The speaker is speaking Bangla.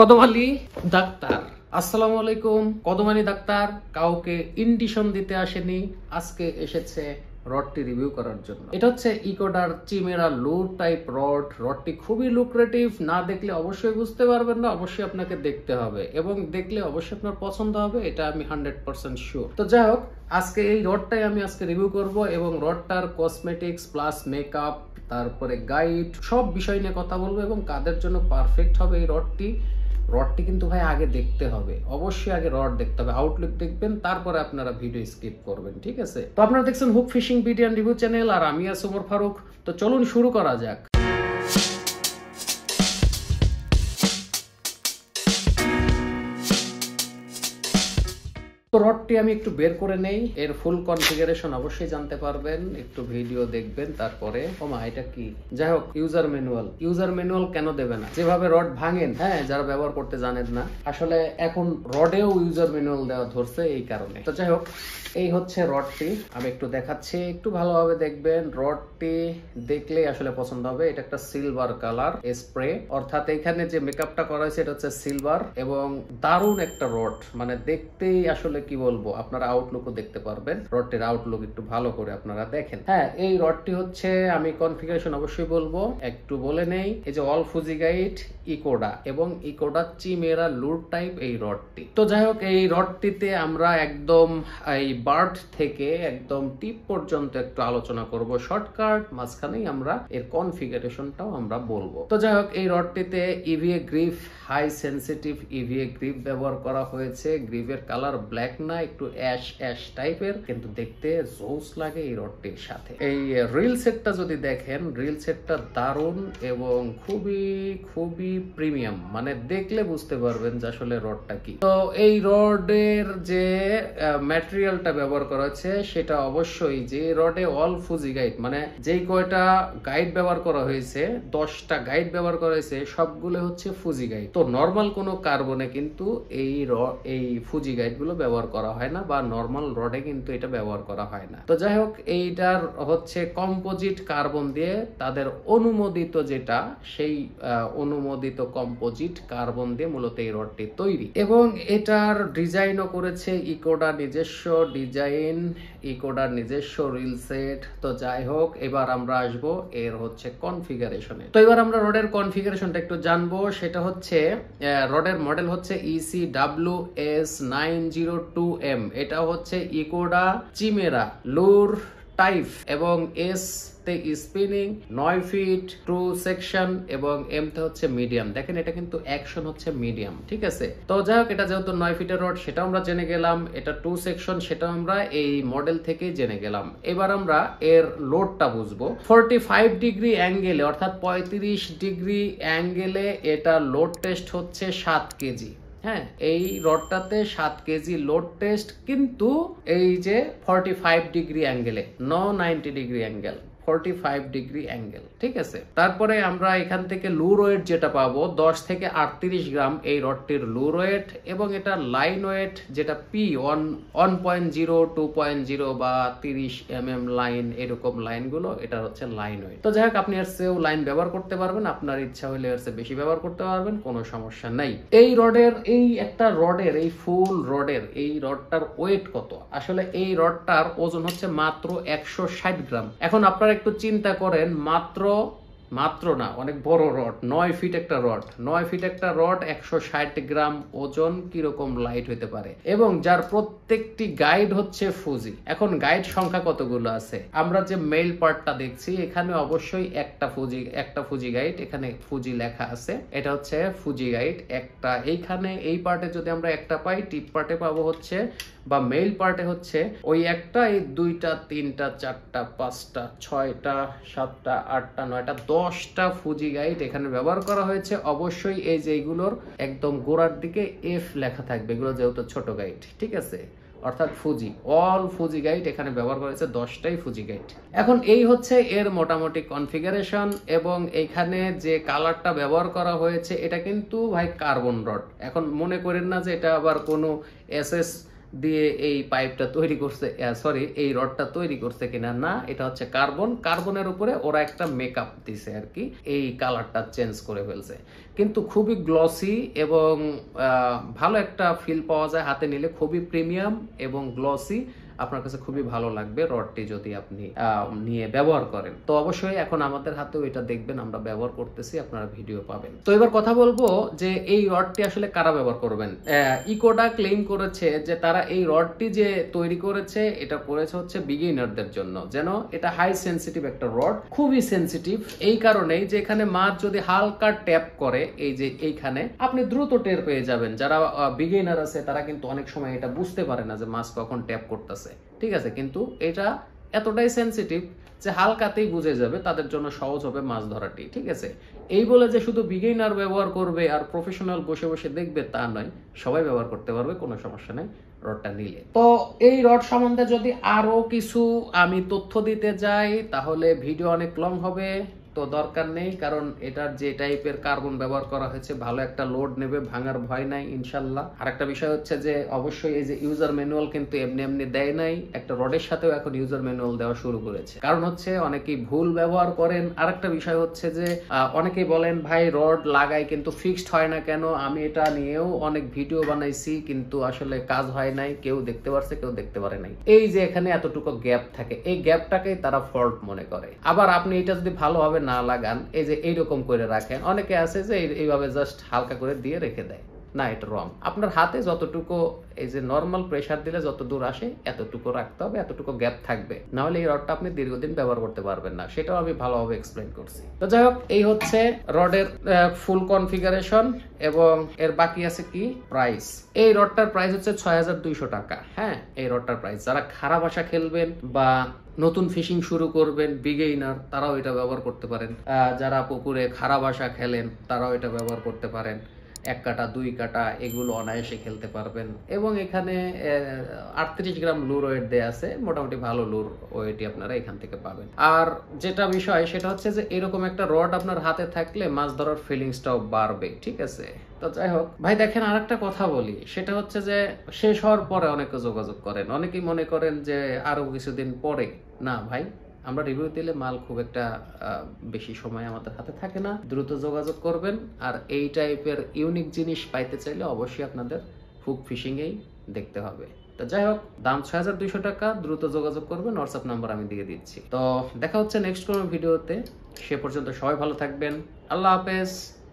কদম আলী ডাক্তার, আসসালামু আলাইকুম। কদম আলী ডাক্তার কাউকে ইন্ডিশন দিতে আসেনি, আজকে এসেছে রডটি রিভিউ করার জন্য। এটা হচ্ছে ইকোডার চিমেরা লুর টাইপ রড। রডটি খুবই লুক্রেটিভ, না দেখলে অবশ্যই বুঝতে পারবেন না, অবশ্যই আপনাকে দেখতে হবে এবং দেখলে অবশ্যই আপনার পছন্দ হবে, এটা আমি 100% শিওর। তো যাই হোক, আজকে এই রডটাই আমি আজকে রিভিউ করব এবং রডটার কসমেটিক্স প্লাস মেকআপ, তারপরে গাইড, সব বিষয় নিয়ে কথা বলবো এবং কাদের জন্য পারফেক্ট হবে এই রডটি। রডটি কিন্তু ভাই আগে দেখতে হবে, অবশ্যই আগে রড দেখতে হবে, আউটলুক দেখবেন, তারপরে আপনারা ভিডিও স্কিপ করবেন, ঠিক আছে? তো আপনারা দেখছেন hook fishing video and review channel, আর আমি আছি ওমর ফারুক। তো চলুন শুরু করা যাক। তো রডটি আমি একটু বের করে নেই, এর ফুল কনফিগারেশন অবশ্যই জানতে পারবেন, একটু ভিডিও দেখবেন তারপরে। ওমা, এটা কি? যাই হোক, ইউজার ম্যানুয়াল কেন দেবে না? যেভাবে রড ভাঙেন, হ্যাঁ, যারা ব্যবহার করতে জানেন না, আসলে এখন রডেও ইউজার ম্যানুয়াল দেওয়া ধরছে এই কারণে। তো যাই হোক, এই হচ্ছে রডটি, আমি একটু দেখাচ্ছি, একটু ভালোভাবে দেখবেন। রডটি দেখলেই আসলে পছন্দ হবে। এটা একটা সিলভার কালার স্প্রে, অর্থাৎ এখানে যে মেকআপটা করা হয়েছে এটা হচ্ছে সিলভার এবং দারুণ একটা রড, মানে দেখতেই আসলে কি বলবো, আপনারা আউটলুকও দেখতে পারবেন। রডটির আউটলুক একটু ভালো করে আপনারা দেখেন। হ্যাঁ, এই রডটি হচ্ছে, আমি কনফিগারেশন অবশ্যই বলবো, একটু বলে নেই। এই যে অল ফুজি গাইড ইকোডা এবং ইকোডা চিমেরা লুর টাইপ এই রডটি। তো যাই হোক, এই রডটিতে আমরা একদম এই বার্ড থেকে একদম টিপ পর্যন্ত একটু আলোচনা করব শর্টকাট, মাঝখানেই আমরা এর কনফিগারেশনটাও আমরা বলবো। তো যাই হোক, এই রডটিতে EVA grip, high sensitive EVA grip ব্যবহার করা হয়েছে। গ্রিপের কালার ব্ল্যাক না, একটু অ্যাশ টাইপের, কিন্তু দেখতে জোস লাগে এই রডটির সাথে। এই রিল সেটটা যদি দেখেন, রিল সেটটা দারুণ এবং খুবই খুবই প্রিমিয়াম, মানে দেখলে বুঝতে পারবেন যে আসলে রডটা কি। তো এই রডের যে ম্যাটেরিয়ালটা ব্যবহার করা হয়েছে সেটা অবশ্যই, যে রডে অল ফুজি গাইড, মানে যেই কয়টা গাইড ব্যবহার করা হয়েছে, 10টা গাইড ব্যবহার করা হয়েছে, সবগুলো হচ্ছে ফুজি গাইড। তো নর্মাল কোনো কার্বনে কিন্তু এই ফুজি গাইড গুলো ব্যবহার করা হয় না, বা নর্মাল রডে কিন্তু এটা ব্যবহার করা হয় না। তো যাই হোক, এইটার হচ্ছে কম্পোজিট কার্বন দিয়ে, তাদের অনুমোদিত যেটা, সেই অনুমোদিত কম্পোজিট কার্বন দিয়ে মূলত এই রডটি তৈরি এবং এটার ডিজাইনও করেছে ইকোডা, নিজস্ব ডিজাইন, ইকোডার নিজস্ব রিল সেট। তো যাই হোক, এবার আমরা আসবো এর হচ্ছে কনফিগারেশনে। তো এবার আমরা রডের কনফিগারেশনটা একটু জানবো। সেটা হচ্ছে, রডের মডেল হচ্ছে ECWS902M। এটা হচ্ছে ইকোডা চিমেরা লুর টাইপ এবং এস তে স্পিনিং, 9 ফিট, 2 সেকশন এবং এম তে হচ্ছে মিডিয়াম। দেখেন, এটা কিন্তু অ্যাকশন হচ্ছে মিডিয়াম, ঠিক আছে? তো যাই হোক, এটা যেহেতু 9 ফিটের রড সেটাও আমরা জেনে গেলাম, এটা 2 সেকশন সেটাও আমরা এই মডেল থেকে জেনে গেলাম। এবার আমরা এর লোডটা বুঝবো। 45 ডিগ্রি অ্যাঙ্গেলে, অর্থাৎ 35 ডিগ্রি অ্যাঙ্গেলে এটা লোড টেস্ট হচ্ছে 7 কেজি। হ্যাঁ, এই রডটাতে 7 কেজি লোড টেস্ট, কিন্তু এই যে 45 ডিগ্রি অ্যাঙ্গেলে, 90 ডিগ্রি অ্যাঙ্গেল, 45 ডিগ্রি অ্যাঙ্গেল, ঠিক আছে? তারপরে আমরা এখান থেকে লুর ওয়েট যেটা পাবো, 10 থেকে 38 গ্রাম এই রডটির লুর ওয়েট, এবং এটা লাইন ওয়েট যেটা পি 1.0, 2.0 বা 30 mm লাইন, এরকম লাইনগুলো, এটা হচ্ছে লাইন ওয়েট। তো যাই হোক, আপনি এর চেয়েও লাইন ব্যবহার করতে পারবেন, আপনার ইচ্ছা হলে এর চেয়ে বেশি ব্যবহার করতে পারবেন, কোনো সমস্যা নাই। এই রডের, এই একটা রডের, এই ফুল রডের এই রডটার ওয়েট কত? আসলে এই রডটার ওজন হচ্ছে মাত্র 160 গ্রাম। এখন আপনারা একটু চিন্তা করেন, মাত্র না, অনেক বড় রড, 9 ফিট একটা রড, 9 ফিট একটা রড, 160 গ্রাম ওজন, কিরকম লাইট হতে পারে, এবং যার প্রত্যেকটি গাইড হচ্ছে ফুজি। এখন গাইড সংখ্যা কতগুলো আছে? আমরা যে মেইল পার্টটা দেখছি, এখানে অবশ্যই একটা ফুজি গাইড, এখানে ফুজি লেখা আছে, এটা হচ্ছে ফুজি গাইড একটা। এইখানে এই পার্টে যদি আমরা একটা পাই, টিপ পার্টে পাবো হচ্ছে, বা মেইল পার্টে হচ্ছে ওই একটা, এই 2টা, 3টা, 4টা, 5টা, 6টা, 7টা, 8টা, 9টা, 10টা ফুজি গাইড এখানে ব্যবহার করা হয়েছে। অবশ্যই এই যে এইগুলোর একদম গোড়ার দিকে এফ লেখা থাকবে, এগুলো যেহেতু ছোট গাইড, ঠিক আছে? অর্থাৎ ফুজি, অল ফুজি গাইড এখানে ব্যবহার করেছে, 10টাই ফুজি গাইড। এখন এই হচ্ছে এর মোটামুটি কনফিগারেশন, এবং এখানে যে কালারটা ব্যবহার করা হয়েছে এটা কিন্তু ভাই কার্বন রড। এখন মনে করেন না যে এটা আবার কোনো এসএস দিয়ে এই পাইপটা তৈরি করছে, সরি এই রডটা তৈরি করছে কিনা, না এটা হচ্ছে কার্বনের উপরে ওরা একটা মেকআপ দিছে আর কি, এই কালারটা চেঞ্জ করে ফেলছে। কিন্তু খুবই গ্লসি এবং ভালো একটা ফিল পাওয়া যায় হাতে নিলে, খুবই প্রিমিয়াম এবং গ্লসি। আপনার কাছে খুবই ভালো লাগবে রডটি যদি আপনি নিয়ে ব্যবহার করেন। তো অবশ্যই এখন আমাদের হাতেও এটা দেখবেন, আমরা ব্যবহার করতেছি, আপনারা ভিডিও পাবেন। তো এবার কথা বলবো যে এই রডটি আসলে কারা ব্যবহার করবেন। ইকোডা ক্লেম করেছে যে তারা এই রডটি যে তৈরি করেছে এটা করেছে হচ্ছে বিগিনারদের জন্য, যেন এটা হাই সেন্সিটিভ একটা রড, খুবই সেন্সিটিভ। এই কারণেই যে এখানে মাছ যদি হালকা ট্যাপ করে, এই যে এইখানে আপনি দ্রুত টের পেয়ে যাবেন। যারা বিগিনার আছে তারা কিন্তু অনেক সময় এটা বুঝতে পারে না যে মাছ কখন ট্যাপ করতেছে, ঠিক আছে, কিন্তু এটা এতটাই সেন্সিটিভ যে হালকাতেই বুঝে যাবে, তাদের জন্য সহজ হবে মাছ ধরাটি, ঠিক আছে। এই বলে যে শুধু বিগিনার ব্যবহার করবে আর প্রফেশনাল বসে বসে দেখবে তা নয়, সবাই ব্যবহার করতে পারবে, কোনো সমস্যা নেই রডটা নিলে। তো এই রড সম্বন্ধে যদি আরো কিছু আমি তথ্য দিতে যাই তাহলে ভিডিও অনেক লং হবে, তো দরকার নেই, কারণ এটার যে টাইপের কার্বন ব্যবহার করা হয়েছে ভালো একটা লোড নেবে, ভাঙার ভয় নাই ইনশাল্লাহ। আর একটা বিষয় হচ্ছে যে অবশ্যই এই যে ইউজার ম্যানুয়াল কিন্তু এমনি এমনি দেয় নাই, একটা রডের সাথেও এখন ইউজার ম্যানুয়াল দেওয়া শুরু করেছে, কারণ হচ্ছে অনেকেই ভুল ব্যবহার করেন। আর একটা বিষয় হচ্ছে যে অনেকেই বলেন ভাই রড লাগাই কিন্তু ফিক্সড হয় না কেন, আমি এটা নিয়েও অনেক ভিডিও বানাইছি কিন্তু আসলে কাজ হয় নাই, কেউ দেখতে পারছে কেউ দেখতে পারে নাই। এই যে এখানে এতটুকু গ্যাপ থাকে, এই গ্যাপটাকেই তারা ফল্ট মনে করে। আবার আপনি এটা যদি ভালোভাবে না লাগান, এই যে এইরকম করে রাখেন, অনেকে আছে যে এইভাবে জাস্ট হালকা করে দিয়ে রেখে দেয়, না এটা রং। আপনার হাতে যতটুকু এই যে নর্মাল প্রেসার দিলে যত দূর আসে এতটুকু রাখতে হবে, এতটুকু গ্যাপ থাকবে, না হলে এই রডটা আপনি দীর্ঘদিন ব্যবহার করতে পারবেন না, সেটাও আমি ভালোভাবে এক্সপ্লেইন করছি। তো যাই হোক, এই হচ্ছে রডের ফুল কনফিগারেশন এবং এর বাকি আছে কি প্রাইস। এই রডটার প্রাইস হচ্ছে ৬,২০০ টাকা। হ্যাঁ, এই রডটার প্রাইস। যারা খারাপ আশা খেলবেন বা নতুন ফিশিং শুরু করবেন, বিগিনার, তারাও এটা ব্যবহার করতে পারেন। যারা পুকুরে খারাপ আশা খেলেন তারাও এটা ব্যবহার করতে পারেন। 1 কাটা 2 কাটা এগুলো অনায়াসে খেলতে পারবেন। এবং এখানে 38 গ্রাম লুর ওয়েট দেয়া আছে, মোটামুটি ভালো লুর ওয়েটই আপনারা এখান থেকে পাবেন। আর যেটা বিষয় সেটা হচ্ছে যে এরকম একটা রড আপনার হাতে থাকলে মাছ ধরার ফিলিংসটাও বাড়বে, ঠিক আছে। তো যাই হোক ভাই, দেখেন আর একটা কথা বলি, সেটা হচ্ছে যে শেষ হওয়ার পরে অনেকে যোগাযোগ করেন, অনেকেই মনে করেন যে আরো কিছুদিন পরে। না ভাই, আমরা রিভিউ দিলে মাল খুব একটা বেশি সময় আমাদের হাতে থাকে না, দ্রুত যোগাযোগ করবেন। আর এই টাইপের ইউনিক জিনিস পাইতে চাইলে অবশ্যই আপনাদের হুক ফিশিংয়েই দেখতে হবে। তো যাই হোক, দাম ৬,২০০ টাকা, দ্রুত যোগাযোগ করবেন, হোয়াটসঅ্যাপ নাম্বার আমি দিয়ে দিচ্ছি। তো দেখা হচ্ছে নেক্সট কোনো ভিডিওতে, সে পর্যন্ত সবাই ভালো থাকবেন, আল্লাহ হাফেজ।